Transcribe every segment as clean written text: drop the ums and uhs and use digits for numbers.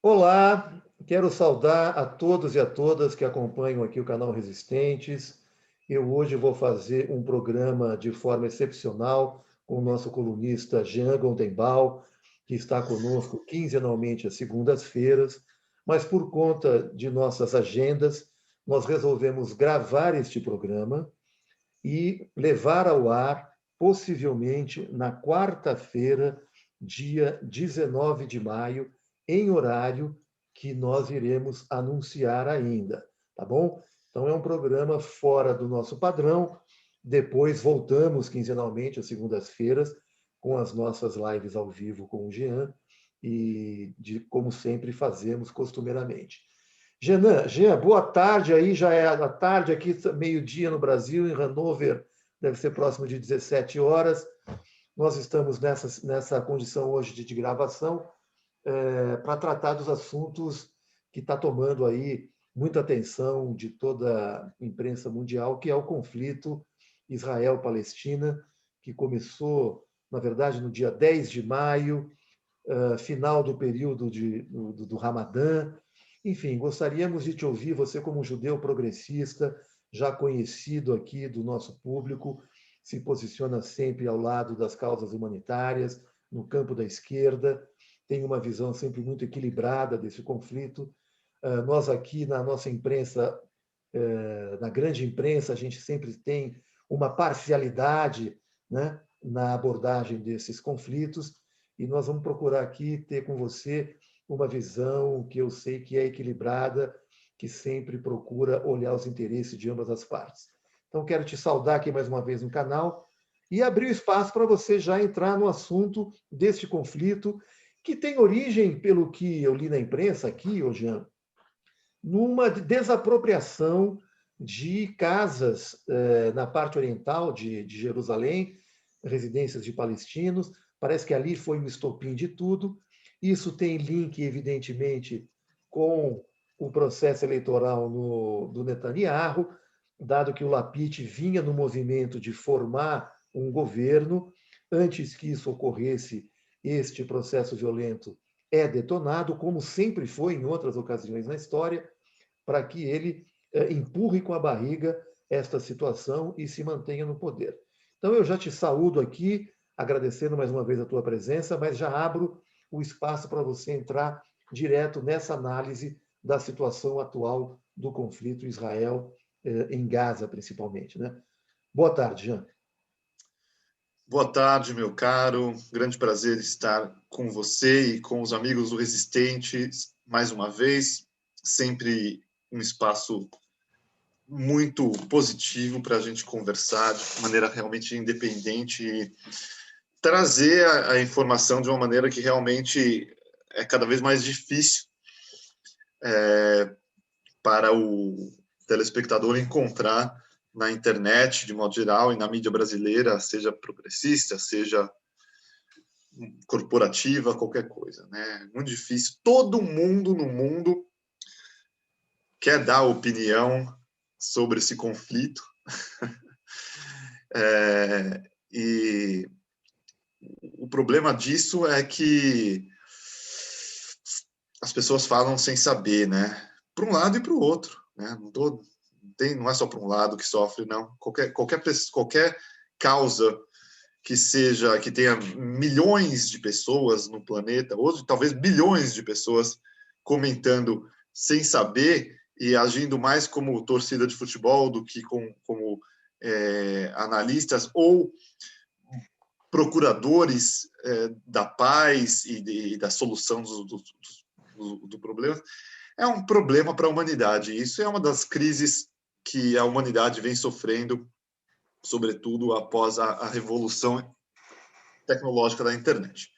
Olá, quero saudar a todos e a todas que acompanham aqui o canal Resistentes. Eu hoje vou fazer um programa de forma excepcional com o nosso colunista Jean Gondenbaum, que está conosco quinzenalmente às segundas-feiras, mas por conta de nossas agendas, nós resolvemos gravar este programa e levar ao ar, possivelmente na quarta-feira, dia 19 de maio, em horário que nós iremos anunciar ainda, tá bom? Então, é um programa fora do nosso padrão. Depois voltamos quinzenalmente às segundas-feiras com as nossas lives ao vivo com o Jean como sempre fazemos costumeiramente. Jean, boa tarde aí, já é a tarde aqui, meio-dia no Brasil, em Hannover, deve ser próximo de 17 horas. Nós estamos nessa condição hoje de gravação para tratar dos assuntos que está tomando aí muita atenção de toda a imprensa mundial, que é o conflito Israel-Palestina, que começou, na verdade, no dia 10 de maio, final do período do Ramadã. Enfim, gostaríamos de te ouvir, você como um judeu progressista, já conhecido aqui do nosso público, se posiciona sempre ao lado das causas humanitárias, no campo da esquerda, tem uma visão sempre muito equilibrada desse conflito. Nós aqui na nossa imprensa, na grande imprensa, a gente sempre tem uma parcialidade, né, na abordagem desses conflitos, e nós vamos procurar aqui ter com você uma visão que eu sei que é equilibrada, que sempre procura olhar os interesses de ambas as partes. Então, quero te saudar aqui mais uma vez no canal e abrir o espaço para você já entrar no assunto deste conflito, que tem origem, pelo que eu li na imprensa aqui, Jean, numa desapropriação de casas na parte oriental de Jerusalém, residências de palestinos. Parece que ali foi o estopim de tudo. Isso tem link, evidentemente, com o processo eleitoral do Netanyahu, dado que o Lapid vinha no movimento de formar um governo. Antes que isso ocorresse, este processo violento é detonado, como sempre foi em outras ocasiões na história, para que ele empurre com a barriga esta situação e se mantenha no poder. Então, eu já te saúdo aqui, agradecendo mais uma vez a tua presença, mas já abro o espaço para você entrar direto nessa análise da situação atual do conflito Israel em Gaza, principalmente, né? Boa tarde, Jean. Boa tarde, meu caro. Grande prazer estar com você e com os amigos do Resistentes mais uma vez. Sempre um espaço muito positivo para a gente conversar de maneira realmente independente e trazer a informação de uma maneira que realmente é cada vez mais difícil para o telespectador encontrar na internet, de modo geral, e na mídia brasileira, seja progressista, seja corporativa, qualquer coisa, né? Muito difícil. Todo mundo no mundo quer dar opinião sobre esse conflito. E o problema disso é que as pessoas falam sem saber, né? Para um lado e para o outro, né? Não é só para um lado que sofre, não. Qualquer causa que tenha milhões de pessoas no planeta, ou talvez bilhões de pessoas comentando sem saber e agindo mais como torcida de futebol do que como analistas ou procuradores da paz e da solução do problema, é um problema para a humanidade. Isso é uma das crises que a humanidade vem sofrendo, sobretudo após a revolução tecnológica da internet.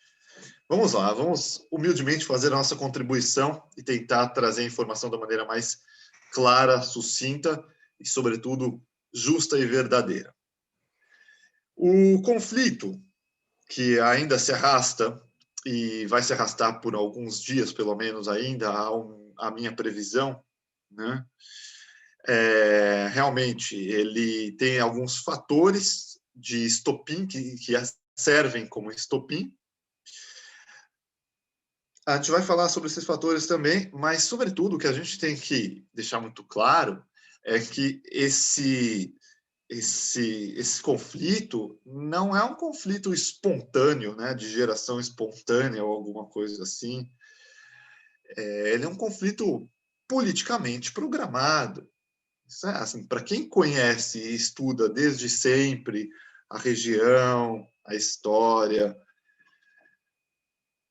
Vamos lá, vamos humildemente fazer a nossa contribuição e tentar trazer a informação da maneira mais clara, sucinta e, sobretudo, justa e verdadeira. O conflito, que ainda se arrasta e vai se arrastar por alguns dias, pelo menos ainda, a minha previsão, né? Realmente, ele tem alguns fatores de estopim que servem como estopim. A gente vai falar sobre esses fatores também, mas, sobretudo, o que a gente tem que deixar muito claro é que esse conflito não é um conflito espontâneo, né, de geração espontânea ou alguma coisa assim. Ele é um conflito politicamente programado. Isso assim, para quem conhece e estuda desde sempre a região, a história,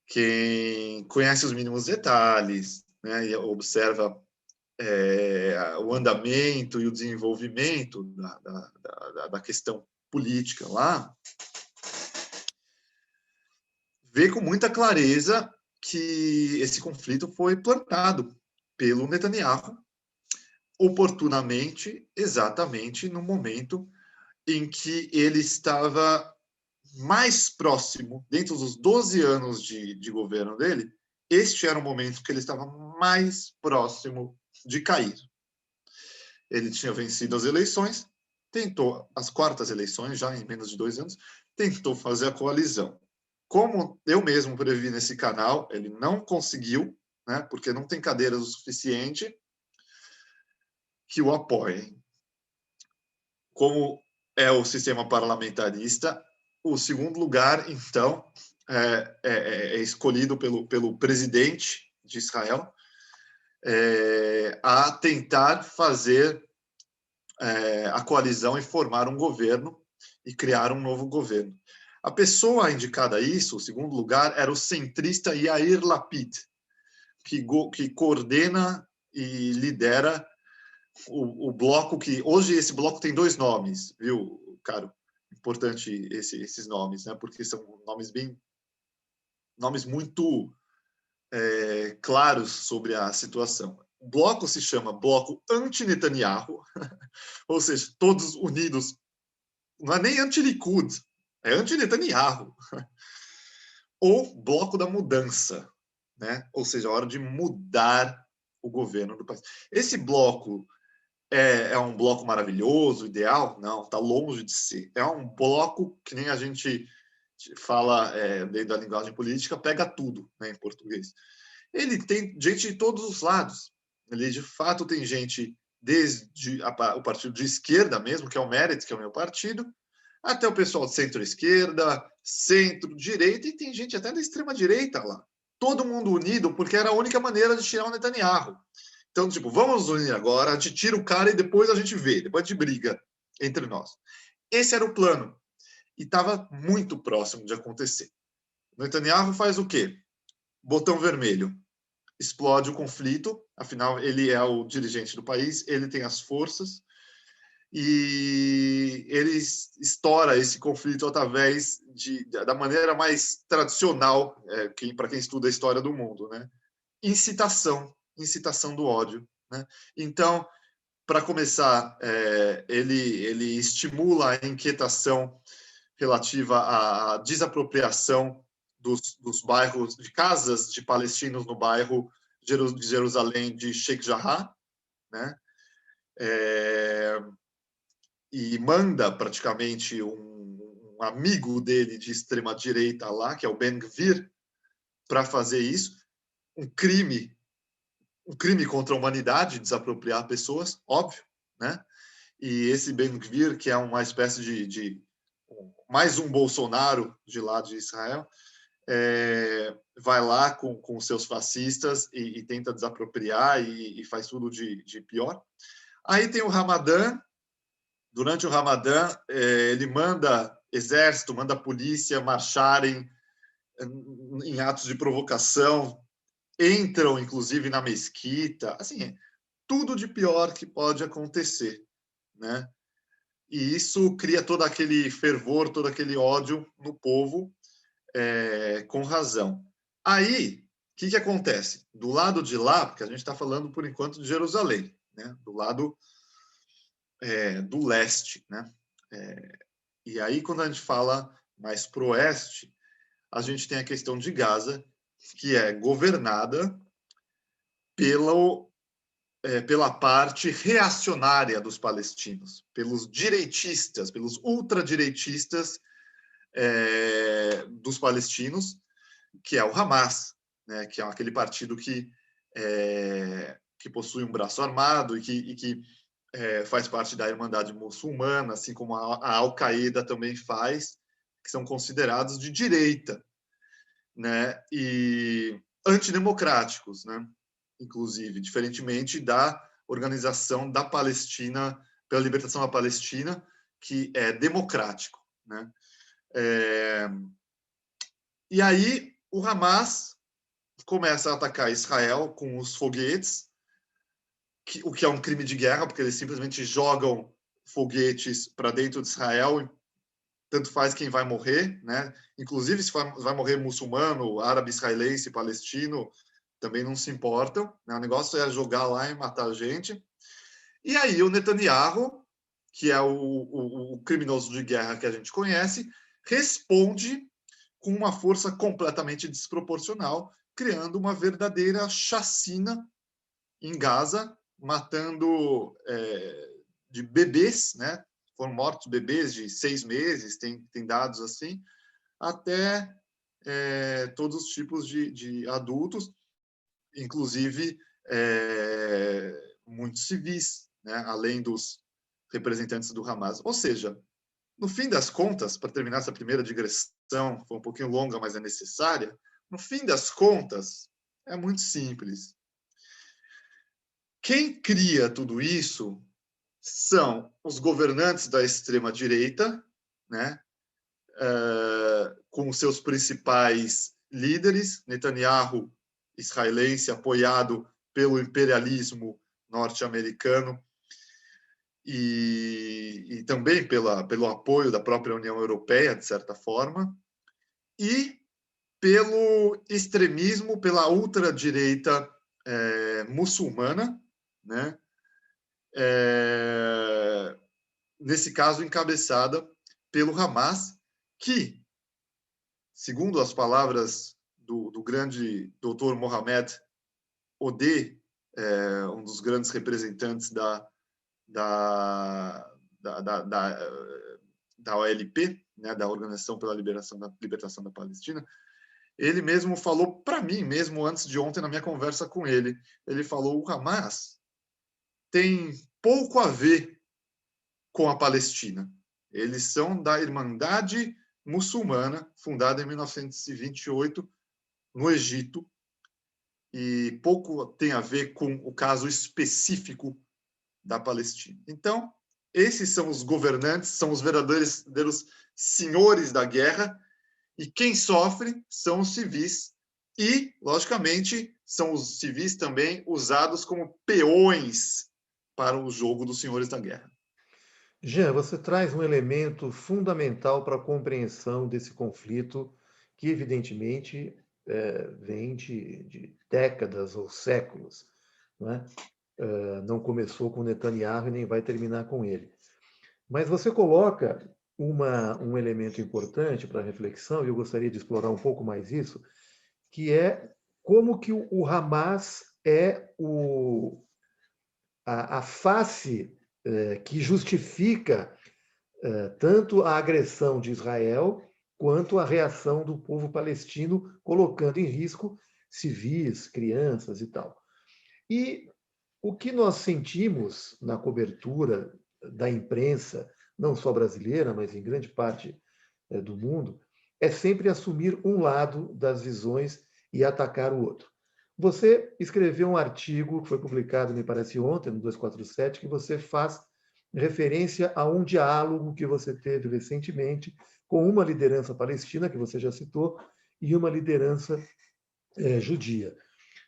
quem conhece os mínimos detalhes, né, e observa o andamento e o desenvolvimento da questão política lá, vê com muita clareza que esse conflito foi plantado pelo Netanyahu oportunamente, exatamente no momento em que ele estava mais próximo, dentro dos 12 anos de governo dele, este era o momento que ele estava mais próximo de cair. Ele tinha vencido as eleições, tentou as quartas eleições, já em menos de 2 anos, tentou fazer a coalizão. Como eu mesmo previ nesse canal, ele não conseguiu, né, porque não tem cadeiras o suficiente que o apoiem. Como é o sistema parlamentarista, o segundo lugar, então, é escolhido pelo presidente de Israel a tentar fazer a coalizão e formar um governo e criar um novo governo. A pessoa indicada a isso, o segundo lugar, era o centrista Yair Lapid, que coordena e lidera o bloco que... Hoje esse bloco tem 2 nomes, viu, Caro? Importante esses nomes, né? Porque são nomes muito claros sobre a situação. O bloco se chama Bloco Anti-Netanyahu, ou seja, todos unidos. Não é nem anti-Likud, é anti-Netanyahu. Ou Bloco da Mudança, né? Ou seja, a hora de mudar o governo do país. Esse bloco é um bloco maravilhoso, ideal? Não, está longe de ser. É um bloco que nem a gente fala dentro da linguagem política, pega tudo, né, em português. Ele tem gente de todos os lados. Ele, de fato, tem gente desde o partido de esquerda mesmo, que é o Meretz, que é o meu partido, até o pessoal de centro-esquerda, centro-direita, e tem gente até da extrema-direita lá. Todo mundo unido, porque era a única maneira de tirar o Netanyahu. Então, tipo, vamos unir agora, a gente tira o cara e depois a gente vê, depois a gente briga entre nós. Esse era o plano. E estava muito próximo de acontecer. O Netanyahu faz o quê? Botão vermelho. Explode o conflito, afinal, ele é o dirigente do país, ele tem as forças, e ele estoura esse conflito através da maneira mais tradicional, para quem estuda a história do mundo, né? Incitação do ódio, né? Então, para começar, ele estimula a inquietação relativa à desapropriação dos bairros, de casas de palestinos no bairro de Jerusalém de Sheikh Jarrah, né? E manda praticamente um amigo dele de extrema-direita lá, que é o Ben Gvir, para fazer isso. Um crime contra a humanidade, desapropriar pessoas, óbvio, né? E esse Ben Gvir, que é uma espécie de mais um Bolsonaro de lá de Israel, vai lá com seus fascistas e tenta desapropriar e faz tudo de pior. Aí tem o Ramadã. Durante o Ramadã, ele manda exército, manda polícia marcharem em atos de provocação, entram, inclusive, na mesquita. Assim, tudo de pior que pode acontecer, né? E isso cria todo aquele fervor, todo aquele ódio no povo, com razão. Aí, o que acontece? Do lado de lá, porque a gente está falando, por enquanto, de Jerusalém, né? Do lado do leste, né? E aí, quando a gente fala mais para o oeste, a gente tem a questão de Gaza, que é governada pela parte reacionária dos palestinos, pelos direitistas, pelos ultradireitistas dos palestinos, que é o Hamas. né, que é aquele partido que possui um braço armado e que faz parte da Irmandade Muçulmana, assim como a Al-Qaeda também faz, que são considerados de direita, né, e antidemocráticos, né, inclusive, diferentemente da Organização da Palestina, pela Libertação da Palestina, que é democrático, né. E aí o Hamas começa a atacar Israel com os foguetes, o que é um crime de guerra, porque eles simplesmente jogam foguetes para dentro de Israel, tanto faz quem vai morrer, né? Inclusive se vai morrer muçulmano, árabe, israelense, palestino, também não se importam, né? O negócio é jogar lá e matar a gente. E aí o Netanyahu, que é o criminoso de guerra que a gente conhece, responde com uma força completamente desproporcional, criando uma verdadeira chacina em Gaza, matando de bebês, né? Foram mortos bebês de 6 meses, tem dados assim, até todos os tipos de adultos, inclusive muitos civis, né? Além dos representantes do Hamas. Ou seja, no fim das contas, para terminar essa primeira digressão, foi um pouquinho longa, mas é necessária, no fim das contas, é muito simples. Quem cria tudo isso são os governantes da extrema-direita, né? Com seus principais líderes, Netanyahu, israelense, apoiado pelo imperialismo norte-americano e também pelo apoio da própria União Europeia, de certa forma, e pelo extremismo, pela ultradireita muçulmana, né? Nesse caso, encabeçada pelo Hamas, que, segundo as palavras do grande doutor Mohamed Odeh, um dos grandes representantes da OLP, né, da Organização pela Libertação da Palestina, ele mesmo falou para mim, mesmo antes de ontem, na minha conversa com ele, ele falou: o Hamas tem pouco a ver com a Palestina. Eles são da Irmandade Muçulmana, fundada em 1928, no Egito, e pouco tem a ver com o caso específico da Palestina. Então, esses são os governantes, são os verdadeiros senhores da guerra, e quem sofre são os civis. E, logicamente, são os civis também usados como peões para o jogo dos senhores da guerra. Jean, você traz um elemento fundamental para a compreensão desse conflito, que evidentemente vem de décadas ou séculos. Não é? Não começou com Netanyahu e nem vai terminar com ele. Mas você coloca um elemento importante para a reflexão, e eu gostaria de explorar um pouco mais isso, que é como que o Hamas é a face que justifica tanto a agressão de Israel quanto a reação do povo palestino, colocando em risco civis, crianças e tal. E o que nós sentimos na cobertura da imprensa, não só brasileira, mas em grande parte do mundo, é sempre assumir um lado das visões e atacar o outro. Você escreveu um artigo que foi publicado, me parece, ontem, no 247, que você faz referência a um diálogo que você teve recentemente com uma liderança palestina, que você já citou, e uma liderança judia.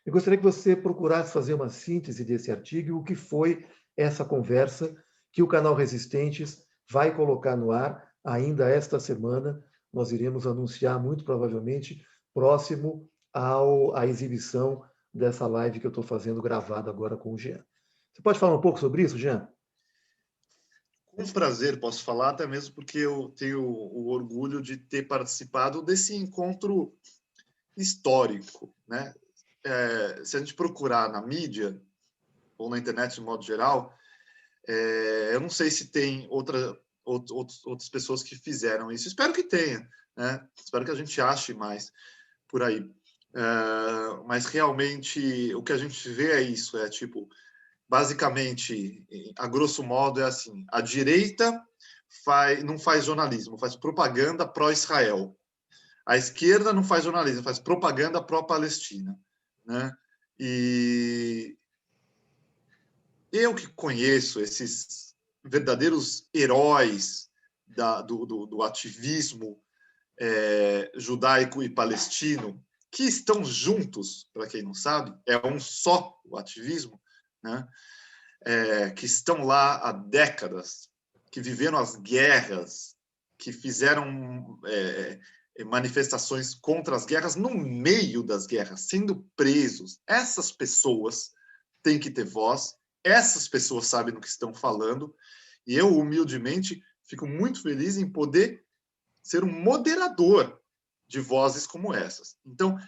Eu gostaria que você procurasse fazer uma síntese desse artigo e o que foi essa conversa que o canal Resistentes vai colocar no ar ainda esta semana. Nós iremos anunciar, muito provavelmente, próximo à exibição dessa live que eu estou fazendo gravada agora com o Jean. Você pode falar um pouco sobre isso, Jean? Com prazer, posso falar, até mesmo porque eu tenho o orgulho de ter participado desse encontro histórico, né? Se a gente procurar na mídia ou na internet de modo geral, eu não sei se tem outras pessoas que fizeram isso. Espero que tenha, né? Espero que a gente ache mais por aí. Mas realmente o que a gente vê é isso, tipo, basicamente, a grosso modo é assim, a direita não faz jornalismo, faz propaganda pró-Israel. A esquerda não faz jornalismo, faz propaganda pró-Palestina, né? E eu que conheço esses verdadeiros heróis do ativismo judaico e palestino, que estão juntos, para quem não sabe, é um só o ativismo, né? Que estão lá há décadas, que viveram as guerras, que fizeram manifestações contra as guerras no meio das guerras, sendo presos. Essas pessoas têm que ter voz, essas pessoas sabem do que estão falando, e eu, humildemente, fico muito feliz em poder ser um moderador de vozes como essas. Então,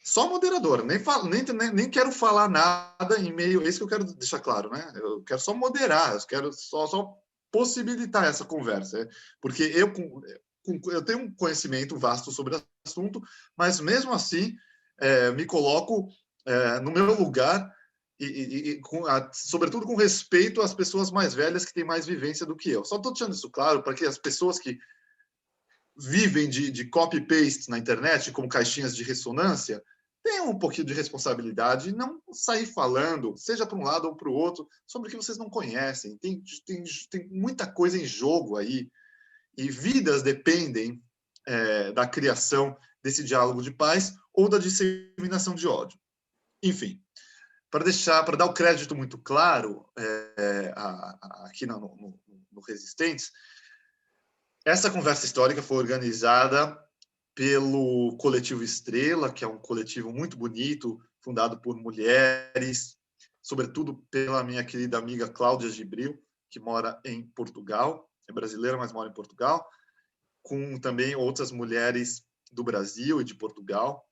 só moderador, nem quero falar nada em meio, é isso que eu quero deixar claro, né? Eu quero só moderar, eu quero só possibilitar essa conversa, porque eu tenho um conhecimento vasto sobre o assunto, mas mesmo assim me coloco no meu lugar sobretudo com respeito às pessoas mais velhas que têm mais vivência do que eu. Só estou deixando isso claro para que as pessoas que vivem de copy-paste na internet, como caixinhas de ressonância, tenham um pouquinho de responsabilidade e não sair falando, seja para um lado ou para o outro, sobre o que vocês não conhecem. Tem muita coisa em jogo aí, e vidas dependem da criação desse diálogo de paz ou da disseminação de ódio. Enfim, para dar o crédito muito claro aqui no Resistentes, essa conversa histórica foi organizada pelo Coletivo Estrela, que é um coletivo muito bonito, fundado por mulheres, sobretudo pela minha querida amiga Cláudia Gibril, que mora em Portugal, é brasileira, mas mora em Portugal, com também outras mulheres do Brasil e de Portugal,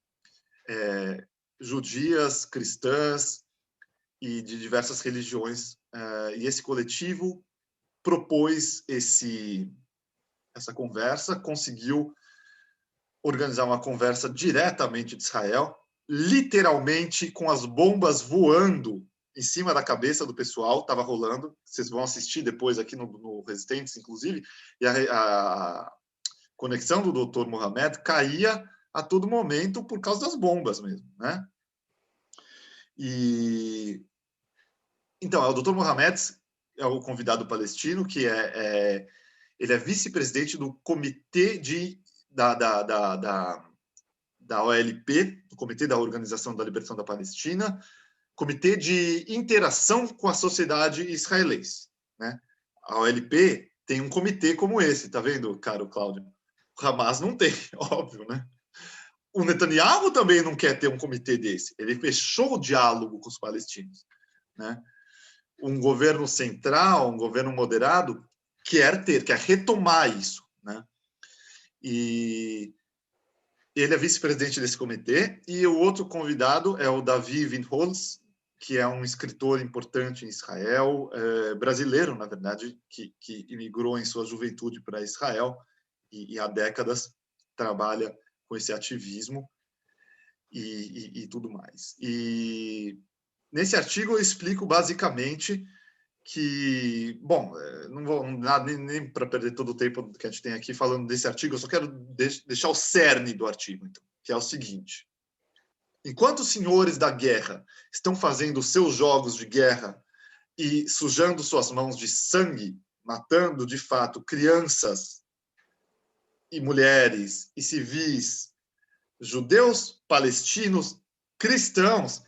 judias, cristãs e de diversas religiões. E esse coletivo propôs essa conversa, conseguiu organizar uma conversa diretamente de Israel, literalmente com as bombas voando em cima da cabeça do pessoal, estava rolando, vocês vão assistir depois aqui no Resistentes, inclusive, e a conexão do Dr. Mohamed caía a todo momento por causa das bombas mesmo, né? Então, o Dr. Mohamed é o convidado palestino, que ele é vice-presidente do comitê da OLP, do Comitê da Organização da Libertação da Palestina, Comitê de Interação com a Sociedade Israelense, né? A OLP tem um comitê como esse, tá vendo, caro Cláudio? O Hamas não tem, óbvio, né? O Netanyahu também não quer ter um comitê desse. Ele fechou o diálogo com os palestinos, né? Um governo central, um governo moderado, quer retomar isso, né? E ele é vice-presidente desse comitê, e o outro convidado é o Davi Winholz, que é um escritor importante em Israel, brasileiro, na verdade, que imigrou em sua juventude para Israel e há décadas trabalha com esse ativismo e tudo mais. E nesse artigo eu explico basicamente que, bom, não vou nem para perder todo o tempo que a gente tem aqui falando desse artigo, eu só quero deixar o cerne do artigo, então, que é o seguinte: enquanto os senhores da guerra estão fazendo seus jogos de guerra e sujando suas mãos de sangue, matando de fato crianças e mulheres e civis, judeus, palestinos, cristãos,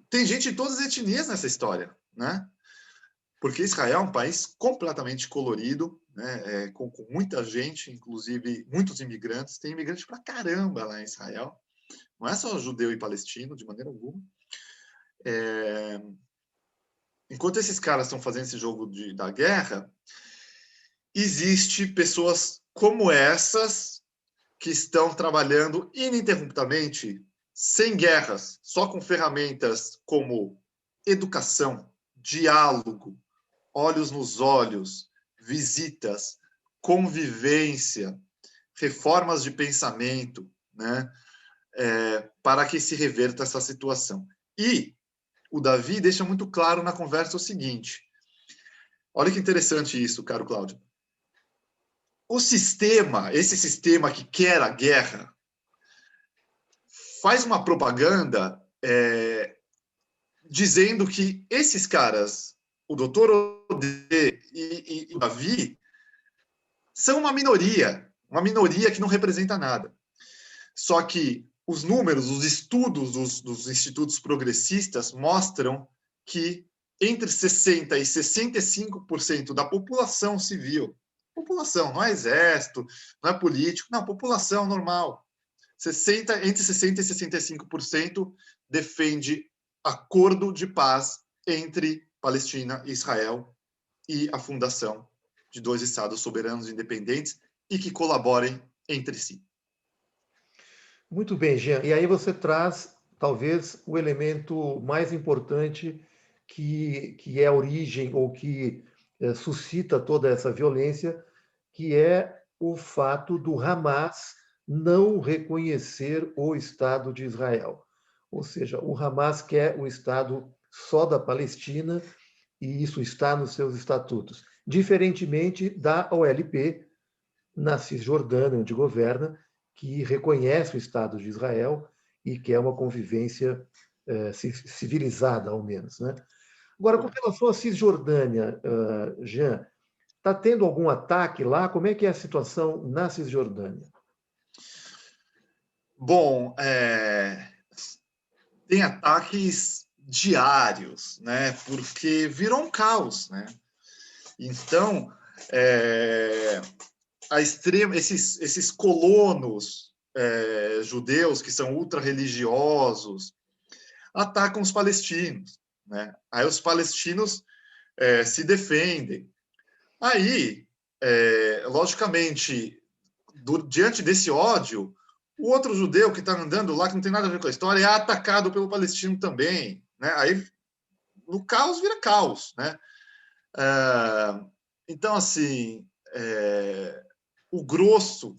tem gente de todas as etnias nessa história, né? Porque Israel é um país completamente colorido, né? Com muita gente, inclusive muitos imigrantes. Tem imigrante pra caramba lá em Israel. Não é só judeu e palestino, de maneira alguma. Enquanto esses caras estão fazendo esse jogo da guerra, existe pessoas como essas que estão trabalhando ininterruptamente, sem guerras, só com ferramentas como educação, diálogo, olhos nos olhos, visitas, convivência, reformas de pensamento, né? para que se reverta essa situação. E o Davi deixa muito claro na conversa o seguinte, olha que interessante isso, caro Cláudio. O sistema, esse sistema que quer a guerra, faz uma propaganda dizendo que esses caras, o doutor Odê e o Davi, são uma minoria que não representa nada. Só que os números, os estudos dos institutos progressistas mostram que entre 60% e 65% da população civil, população, não é exército, não é político, não, população normal, entre 60% e 65% defende acordo de paz entre Palestina e Israel e a fundação de 2 estados soberanos independentes e que colaborem entre si. Muito bem, Jean. E aí você traz, talvez, o elemento mais importante que é a origem ou que suscita toda essa violência, que é o fato do Hamas não reconhecer o Estado de Israel. Ou seja, o Hamas quer o Estado só da Palestina e isso está nos seus estatutos. Diferentemente da OLP, na Cisjordânia, onde governa, que reconhece o Estado de Israel e quer uma convivência civilizada, ao menos. Né? Agora, com relação à Cisjordânia, Jean, está tendo algum ataque lá? Como é que é a situação na Cisjordânia? Bom, tem ataques diários, né? Porque virou um caos, né? Então, esses colonos judeus que são ultra-religiosos atacam os palestinos, né? Aí os palestinos se defendem. Aí, logicamente, diante desse ódio, o outro judeu que está andando lá, que não tem nada a ver com a história, é atacado pelo palestino também, né? Aí, no caos, vira caos, né? Então, assim, o grosso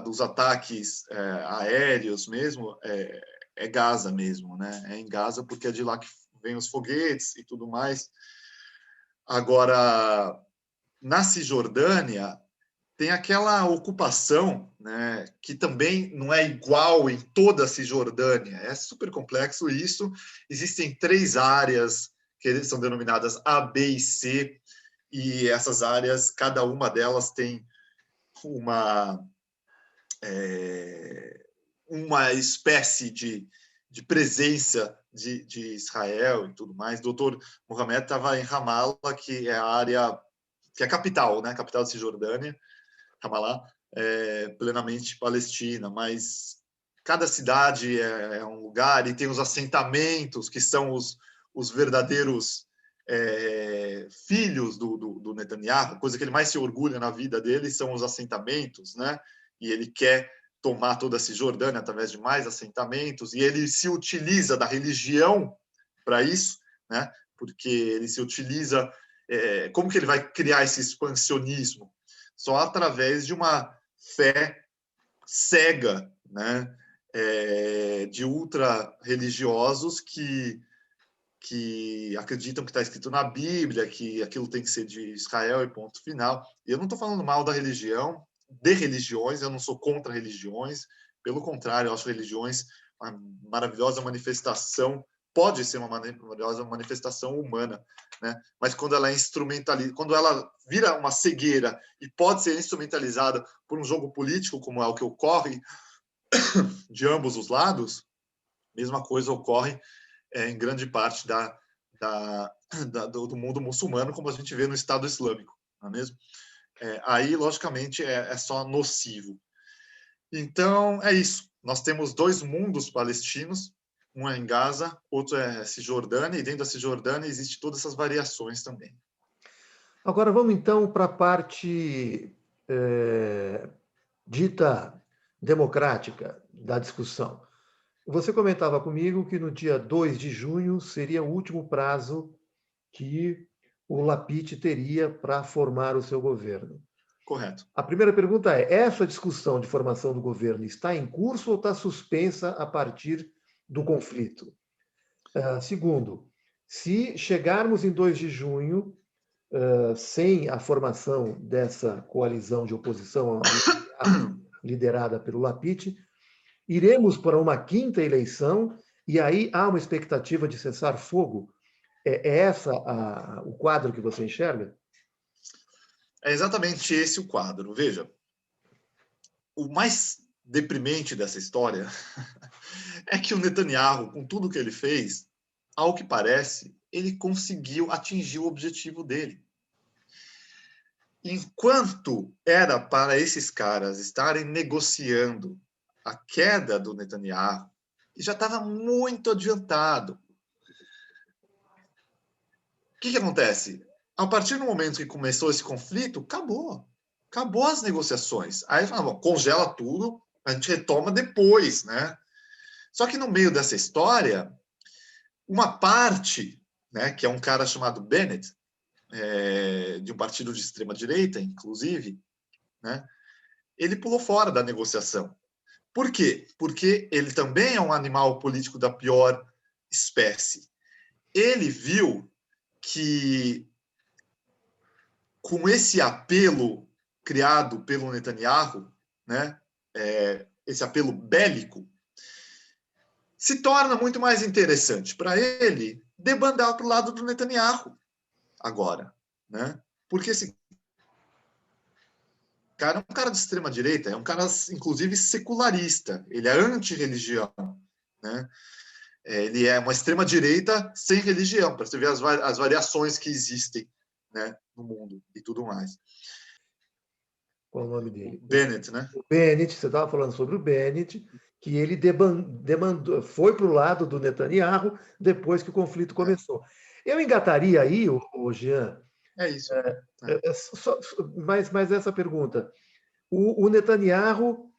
dos ataques aéreos mesmo é Gaza mesmo, né? É em Gaza porque é de lá que vem os foguetes e tudo mais. Agora, na Cisjordânia, tem aquela ocupação, né, que também não é igual em toda a Cisjordânia. É super complexo isso. Existem 3 áreas que são denominadas A, B e C, e essas áreas, cada uma delas tem uma espécie de presença de Israel e tudo mais. O doutor Mohamed estava em Ramallah, que é a área, que é a capital, né? A capital da Cisjordânia, Ramallah, plenamente palestina, mas cada cidade é um lugar e tem os assentamentos, que são os verdadeiros filhos do Netanyahu, coisa que ele mais se orgulha na vida dele são os assentamentos, né? E ele quer tomar toda a Cisjordânia através de mais assentamentos, e ele se utiliza da religião para isso, né? Porque ele se utiliza... como que ele vai criar esse expansionismo? Só através de uma fé cega, né? De ultra-religiosos que acreditam que está escrito na Bíblia, que aquilo tem que ser de Israel e ponto final. E eu não estou falando mal da religião, de religiões, eu não sou contra religiões, pelo contrário, eu acho religiões uma maravilhosa manifestação, pode ser uma maravilhosa manifestação humana, né? Mas quando ela é instrumentalizada, quando ela vira uma cegueira e pode ser instrumentalizada por um jogo político, como é o que ocorre de ambos os lados, mesma coisa ocorre em grande parte do mundo muçulmano, como a gente vê no Estado Islâmico, não é mesmo? Aí, logicamente, é só nocivo. Então, é isso. Nós temos 2 mundos palestinos, um é em Gaza, outro é Cisjordânia, e dentro da Cisjordânia existem todas essas variações também. Agora vamos então para a parte dita democrática da discussão. Você comentava comigo que no dia 2 de junho seria o último prazo que o Lapid teria para formar o seu governo. Correto. A primeira pergunta é: essa discussão de formação do governo está em curso ou está suspensa a partir do conflito? Segundo, se chegarmos em 2 de junho, sem a formação dessa coalizão de oposição liderada pelo Lapid, iremos para uma quinta eleição e aí há uma expectativa de cessar fogo? É essa o quadro que você enxerga? É exatamente esse o quadro. Veja, o mais deprimente dessa história é que o Netanyahu, com tudo que ele fez, ao que parece, ele conseguiu atingir o objetivo dele. Enquanto era para esses caras estarem negociando a queda do Netanyahu, já estava muito adiantado. O que acontece? A partir do momento que começou esse conflito, acabou. Acabou as negociações. Aí falavam, congela tudo, a gente retoma depois, né? Só que no meio dessa história, uma parte, né, que é um cara chamado Bennett, de um partido de extrema-direita, inclusive, né, ele pulou fora da negociação. Por quê? Porque ele também é um animal político da pior espécie. Ele viu que, com esse apelo criado pelo Netanyahu, né, esse apelo bélico, se torna muito mais interessante para ele debandar para o lado do Netanyahu agora, né? Porque esse cara é um cara de extrema direita, é um cara inclusive secularista, ele é anti-religião, né? Ele é uma extrema direita sem religião, para você ver as variações que existem, né, no mundo e tudo mais. Qual o nome dele? Bennett, né? O Bennett, você estava falando sobre o Bennett, que ele demandou, foi para o lado do Netanyahu depois que o conflito começou. Eu engataria aí, o Jean, É isso. mas essa pergunta. O Netanyahu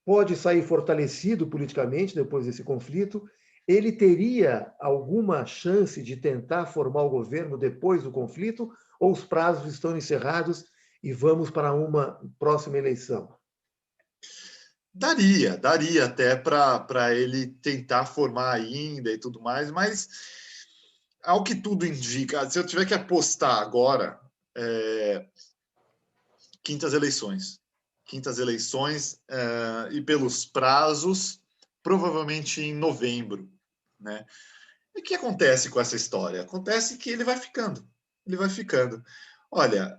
pode sair fortalecido politicamente depois desse conflito. Ele teria alguma chance de tentar formar o governo depois do conflito? Ou os prazos estão encerrados e vamos para uma próxima eleição? Daria até para ele tentar formar ainda e tudo mais, mas ao que tudo indica, se eu tiver que apostar agora, quintas eleições. Quintas eleições e pelos prazos, provavelmente em novembro, né? E o que acontece com essa história? Acontece que ele vai ficando. Ele vai ficando. Olha,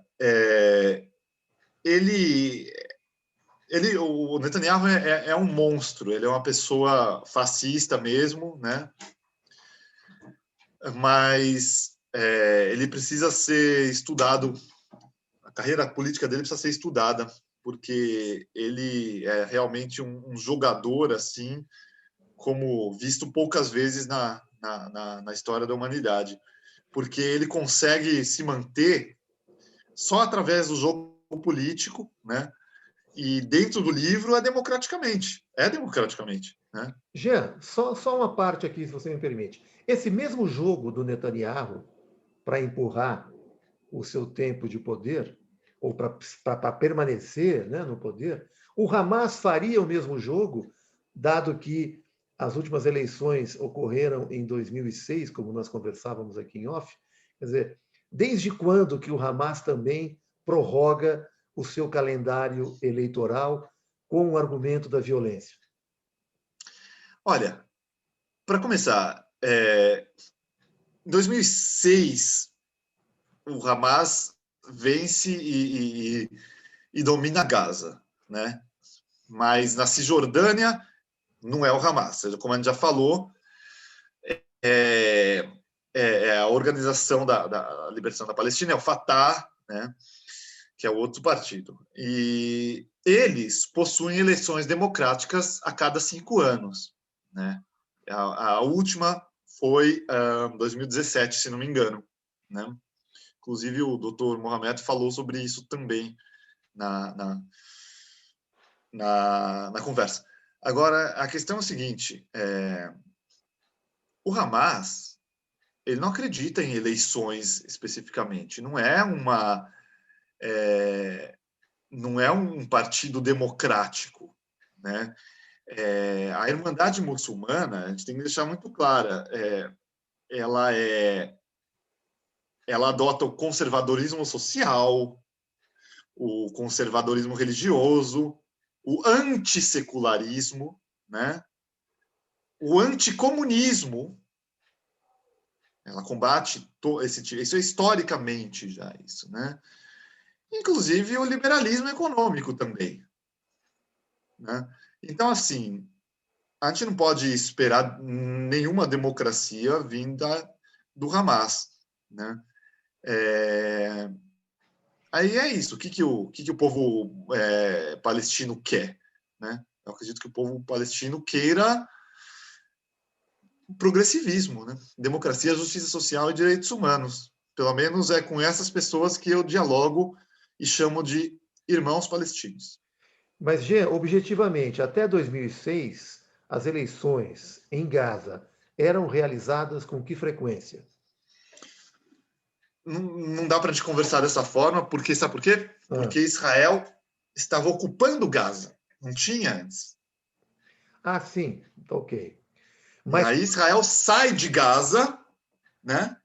o Netanyahu é um monstro, ele é uma pessoa fascista mesmo, né? Mas ele precisa ser estudado, a carreira política dele precisa ser estudada, porque ele é realmente um jogador, assim, como visto poucas vezes na história da humanidade, porque ele consegue se manter só através do jogo político, né? E dentro do livro é democraticamente, né? Jean, só uma parte aqui, se você me permite. Esse mesmo jogo do Netanyahu para empurrar o seu tempo de poder, ou para permanecer, né, no poder, o Hamas faria o mesmo jogo, dado que as últimas eleições ocorreram em 2006, como nós conversávamos aqui em off. Quer dizer, desde quando que o Hamas também prorroga o seu calendário eleitoral com o argumento da violência? Olha, para começar, em 2006, o Hamas vence e domina Gaza, né? Mas na Cisjordânia não é o Hamas, como a gente já falou, é, é a Organização da Libertação da Palestina, é o Fatah, né? Que é o outro partido. E eles possuem eleições democráticas a cada 5 anos, né? A última foi em 2017, se não me engano, né? Inclusive, o doutor Mohamed falou sobre isso também na conversa. Agora, a questão é o seguinte, o Hamas, ele não acredita em eleições especificamente, não é não é um partido democrático, né? A Irmandade Muçulmana, a gente tem que deixar muito clara, ela adota o conservadorismo social, o conservadorismo religioso, o antissecularismo, né? O anticomunismo. Ela combate isso é historicamente já isso, né? Inclusive o liberalismo econômico também, né? Então, assim, a gente não pode esperar nenhuma democracia vinda do Hamas, né? Aí é isso. O que o povo palestino quer, né? Eu acredito que o povo palestino queira progressivismo, né? Democracia, justiça social e direitos humanos. Pelo menos é com essas pessoas que eu dialogo e chamo de irmãos palestinos. Mas, Jean, objetivamente, até 2006, as eleições em Gaza eram realizadas com que frequência? Não dá para a gente conversar dessa forma, porque sabe por quê? Ah, Porque Israel estava ocupando Gaza. Não tinha antes. sim, ok. E Mas, aí Israel sai de Gaza, né?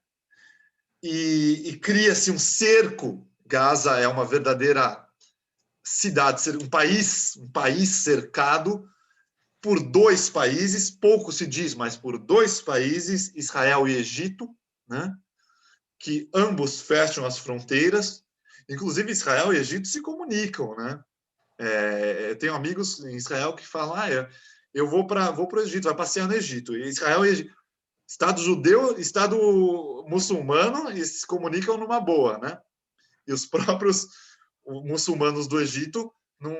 E cria-se um cerco. Gaza é uma verdadeira cidade, um país cercado por dois países, pouco se diz, mas por dois países, Israel e Egito, né? Que ambos fecham as fronteiras. Inclusive, Israel e Egito se comunicam, né? Eu tenho amigos em Israel que falam: eu vou para o Egito, vai passear no Egito. E Israel e Egito, Estado judeu, Estado muçulmano, e se comunicam numa boa, né? E os próprios muçulmanos do Egito não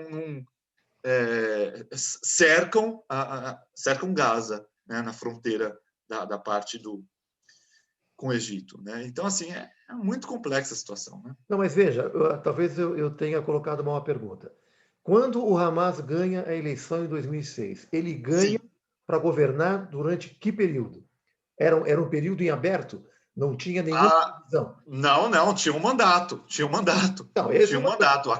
cercam Gaza, né? Na fronteira da parte com o Egito, né? Então, assim, é muito complexa a situação, né? não, mas veja, talvez eu tenha colocado mal uma pergunta. Quando o Hamas ganha a eleição em 2006, ele ganha Sim. para governar durante que período? Era um período em aberto? Não tinha nenhuma Ah, previsão? não, tinha um mandato, Não, esse tinha é um uma coisa. mandato.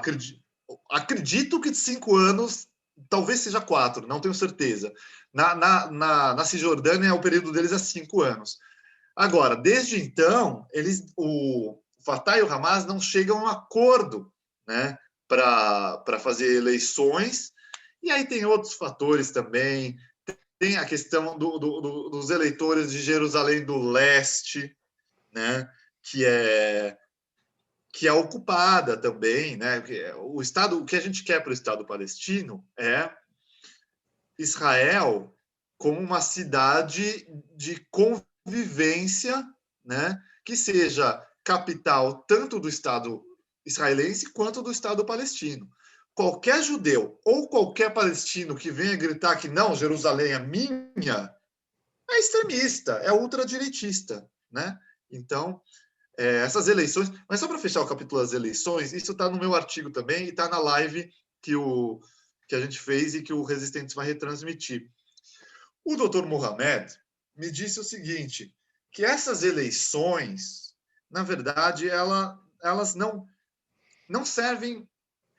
Acredito que de 5 anos, talvez seja 4, não tenho certeza. Na Cisjordânia, o período deles é 5 anos. Agora, desde então, o Fatah e o Hamas não chegam a um acordo, né, para fazer eleições. E aí tem outros fatores também. Tem a questão dos eleitores de Jerusalém do Leste, né, que é ocupada também, né? O que a gente quer para o Estado palestino é Israel como uma cidade de convivência, né? Que seja capital tanto do Estado israelense quanto do Estado palestino. Qualquer judeu ou qualquer palestino que venha gritar que não, Jerusalém é minha, é extremista, é ultradireitista, né? Então, essas eleições. Mas só para fechar o capítulo das eleições, isso está no meu artigo também e está na live que a gente fez e que o Resistentes vai retransmitir. O doutor Mohamed me disse o seguinte, que essas eleições, na verdade, elas não servem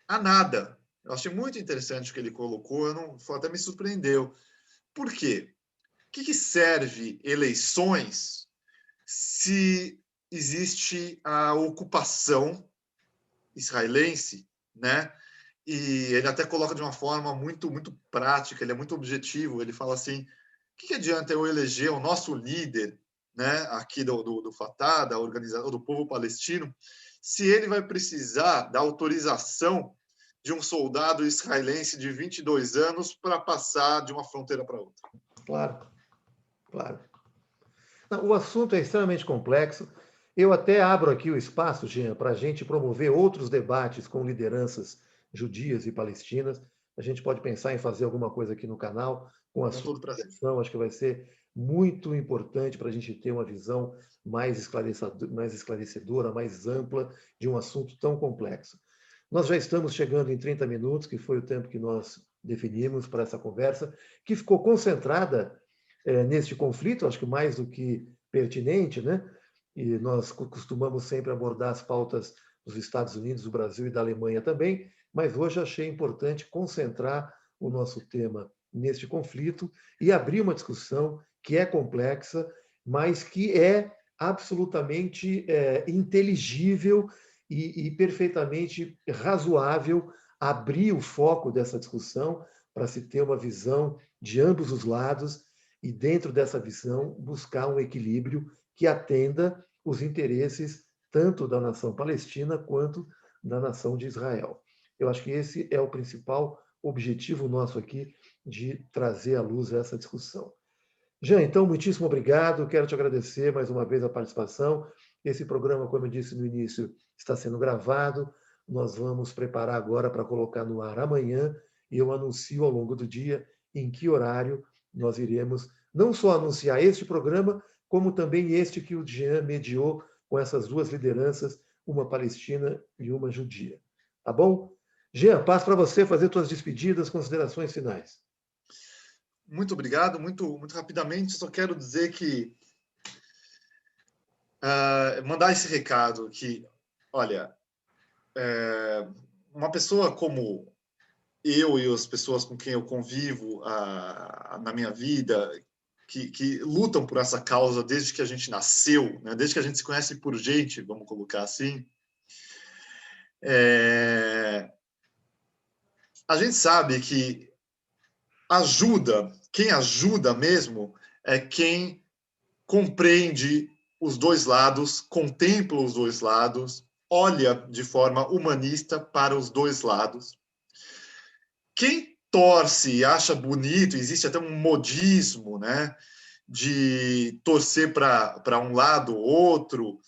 a nada. Eu achei muito interessante o que ele colocou, até me surpreendeu. Por quê? O que serve eleições se existe a ocupação israelense, né? E ele até coloca de uma forma muito prática, ele é muito objetivo. Ele fala assim: o que adianta eu eleger o nosso líder, né, aqui do Fatah, da organização do povo palestino, se ele vai precisar da autorização de um soldado israelense de 22 anos para passar de uma fronteira para outra? Claro, claro. Não, o assunto é extremamente complexo. Eu até abro aqui o espaço, Jean, para a gente promover outros debates com lideranças judias e palestinas. A gente pode pensar em fazer alguma coisa aqui no canal com a Com sua todo prazer. direção. Acho que vai ser muito importante para a gente ter uma visão mais esclarecedora, mais ampla de um assunto tão complexo. Nós já estamos chegando em 30 minutos, que foi o tempo que nós definimos para essa conversa, que ficou concentrada neste conflito, acho que mais do que pertinente, né? E nós costumamos sempre abordar as pautas dos Estados Unidos, do Brasil e da Alemanha também, mas hoje achei importante concentrar o nosso tema neste conflito e abrir uma discussão que é complexa, mas que é absolutamente inteligível e perfeitamente razoável abrir o foco dessa discussão para se ter uma visão de ambos os lados e, dentro dessa visão, buscar um equilíbrio que atenda os interesses tanto da nação palestina quanto da nação de Israel. Eu acho que esse é o principal objetivo nosso aqui de trazer à luz essa discussão. Jean, então, muitíssimo obrigado. Quero te agradecer mais uma vez a participação. Esse programa, como eu disse no início, está sendo gravado. Nós vamos preparar agora para colocar no ar amanhã e eu anuncio ao longo do dia em que horário nós iremos não só anunciar este programa, como também este que o Jean mediou com essas duas lideranças, uma palestina e uma judia. Tá bom? Jean, passo para você fazer suas despedidas, considerações finais. Muito obrigado. Muito rapidamente, só quero dizer que mandar esse recado que, olha, uma pessoa como eu e as pessoas com quem eu convivo na minha vida, que lutam por essa causa desde que a gente nasceu, né? Desde que a gente se conhece por gente, vamos colocar assim, a gente sabe que quem ajuda mesmo é quem compreende os dois lados, contempla os dois lados, olha de forma humanista para os dois lados. Quem torce e acha bonito, existe até um modismo, né, de torcer para um lado ou outro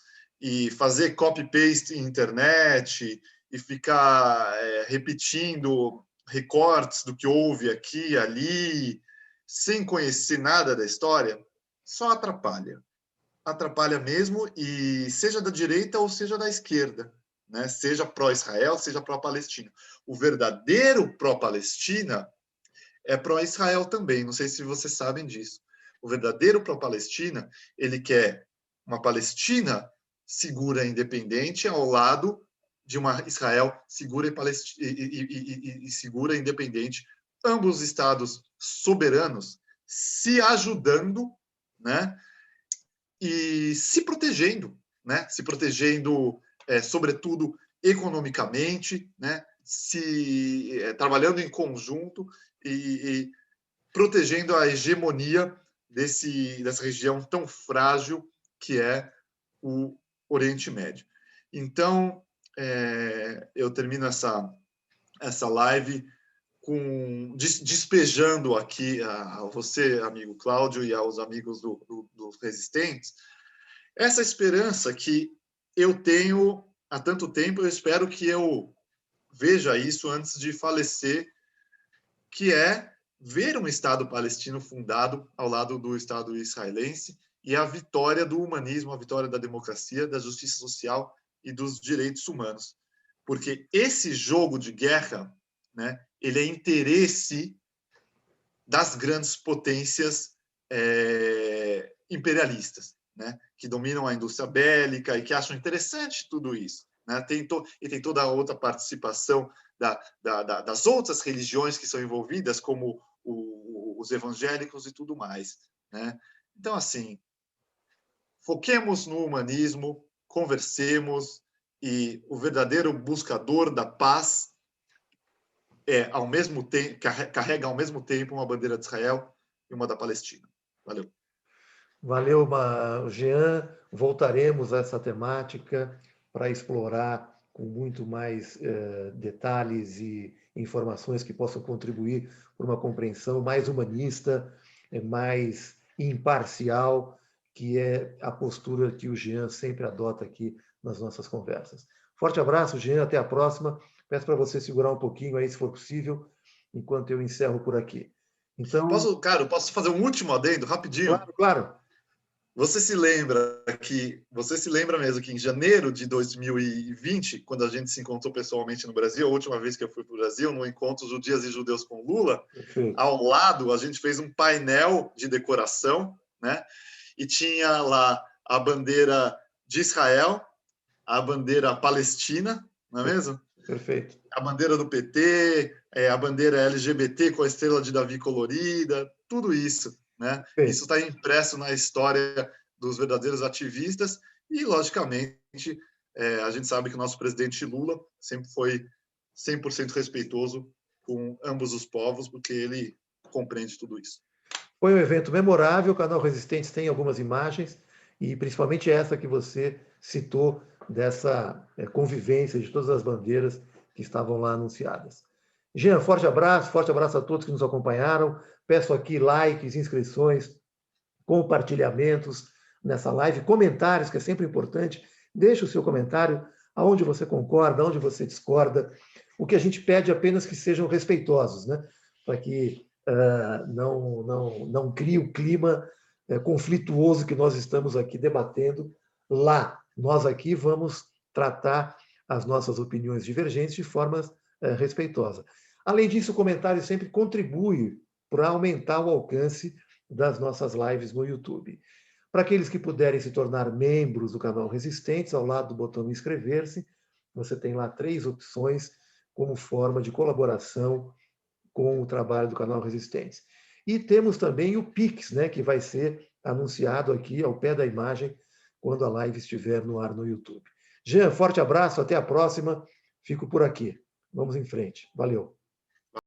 e fazer copy-paste em internet e ficar repetindo recortes do que houve aqui e ali, sem conhecer nada da história, só atrapalha. Atrapalha mesmo, e seja da direita ou seja da esquerda, né? Seja pró-Israel, seja pró-Palestina. O verdadeiro pró-Palestina é pró-Israel também, não sei se vocês sabem disso. O verdadeiro pró-Palestina, ele quer uma Palestina segura e independente ao lado de uma Israel segura e segura e independente, ambos estados soberanos se ajudando, né? E se protegendo, né? Se protegendo, sobretudo economicamente, né? Trabalhando em conjunto e protegendo a hegemonia dessa região tão frágil que é o Oriente Médio. Então, eu termino essa live despejando aqui a você, amigo Cláudio, e aos amigos dos Resistentes, essa esperança que eu tenho há tanto tempo. Eu espero que eu veja isso antes de falecer, que é ver um Estado palestino fundado ao lado do Estado israelense e a vitória do humanismo, a vitória da democracia, da justiça social e dos direitos humanos. Porque esse jogo de guerra, né, ele é interesse das grandes potências imperialistas, né, que dominam a indústria bélica e que acham interessante tudo isso, né? Tem toda a outra participação das outras religiões que são envolvidas, como os evangélicos e tudo mais, né? Então, assim, foquemos no humanismo, conversemos, e o verdadeiro buscador da paz ao mesmo tempo, carrega ao mesmo tempo uma bandeira de Israel e uma da Palestina. Valeu. Valeu, Jean. Voltaremos a essa temática para explorar com muito mais detalhes e informações que possam contribuir para uma compreensão mais humanista, mais imparcial, que é a postura que o Jean sempre adota aqui nas nossas conversas. Forte abraço, Jean. Até a próxima. Peço para você segurar um pouquinho aí, se for possível, enquanto eu encerro por aqui. Então, posso fazer um último adendo, rapidinho? Claro, claro. Você se lembra mesmo que em janeiro de 2020, quando a gente se encontrou pessoalmente no Brasil, a última vez que eu fui para o Brasil, no encontro Judias e Judeus com Lula, Perfeito. Ao lado a gente fez um painel de decoração, né? E tinha lá a bandeira de Israel, a bandeira palestina, não é mesmo? Perfeito. a bandeira do PT, a bandeira LGBT com a estrela de Davi colorida, tudo isso, né? Isso está impresso na história dos verdadeiros ativistas e, logicamente, a gente sabe que o nosso presidente Lula sempre foi 100% respeitoso com ambos os povos, porque ele compreende tudo isso. Foi um evento memorável, o canal Resistentes tem algumas imagens, e principalmente essa que você citou, dessa convivência de todas as bandeiras que estavam lá anunciadas. Jean, forte abraço a todos que nos acompanharam. Peço aqui likes, inscrições, compartilhamentos nessa live, comentários, que é sempre importante. Deixe o seu comentário, aonde você concorda, aonde você discorda. O que a gente pede é apenas que sejam respeitosos, né? Para que não crie o clima conflituoso que nós estamos aqui debatendo lá. Nós aqui vamos tratar as nossas opiniões divergentes de forma respeitosa. Além disso, o comentário sempre contribui para aumentar o alcance das nossas lives no YouTube. Para aqueles que puderem se tornar membros do canal Resistentes, ao lado do botão inscrever-se, você tem lá 3 opções como forma de colaboração com o trabalho do canal Resistentes. E temos também o Pix, né, que vai ser anunciado aqui ao pé da imagem quando a live estiver no ar no YouTube. Jean, forte abraço, até a próxima. Fico por aqui. Vamos em frente. Valeu.